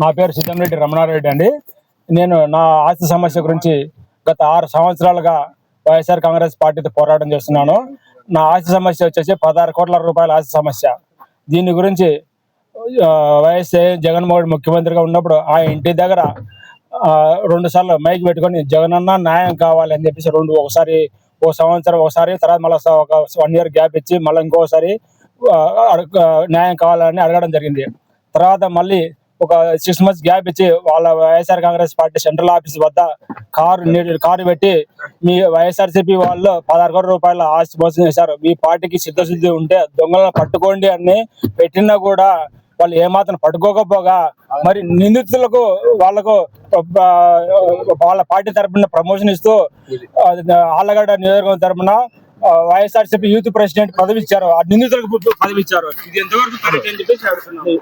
నా పేరు సిద్ధంరెడ్డి రమణారెడ్డి అండి. నేను నా ఆస్తి సమస్య గురించి గత 6 సంవత్సరాలుగా వైఎస్ఆర్ కాంగ్రెస్ పార్టీతో పోరాటం చేస్తున్నాను. నా ఆస్తి సమస్య వచ్చేసి 16 కోట్ల రూపాయల ఆస్తి సమస్య. దీని గురించి వైఎస్ జగన్మోహన్ ముఖ్యమంత్రిగా ఉన్నప్పుడు ఆ ఇంటి దగ్గర 2 సార్లు మైక్ పెట్టుకొని జగనన్న న్యాయం కావాలి అని చెప్పేసి ఒకసారి ఒక సంవత్సరం ఒకసారి, తర్వాత మళ్ళీ ఒక 1 year గ్యాప్ ఇచ్చి మళ్ళీ ఇంకోసారి న్యాయం కావాలని అడగడం జరిగింది. తర్వాత మళ్ళీ ఒక 6 months గ్యాప్ ఇచ్చి వాళ్ళ YSR Congress party central office వద్ద కారు పెట్టి మీ వైఎస్ఆర్సీపీ వాళ్ళు 16 కోట్ల రూపాయల ఆస్తి మోసం చేశారు, మీ పార్టీకి సిద్ధశుద్ధి ఉంటే దొంగలను పట్టుకోండి అని పెట్టినా కూడా వాళ్ళు ఏమాత్రం పట్టుకోకపోగా మరి నిందితులకు వాళ్ళకు వాళ్ళ పార్టీ తరఫున ప్రమోషన్ ఇస్తూ ఆళ్లగడ్డ నియోజకవర్గం తరఫున వైఎస్ఆర్సీపీ యూత్ ప్రెసిడెంట్ పదవి ఇచ్చారు, ఆ నిందితులకు పదవి ఇచ్చారు. ఇది ఎంతవరకు కరెక్ట్ అని చెప్పేసి అడుగుతున్నాను.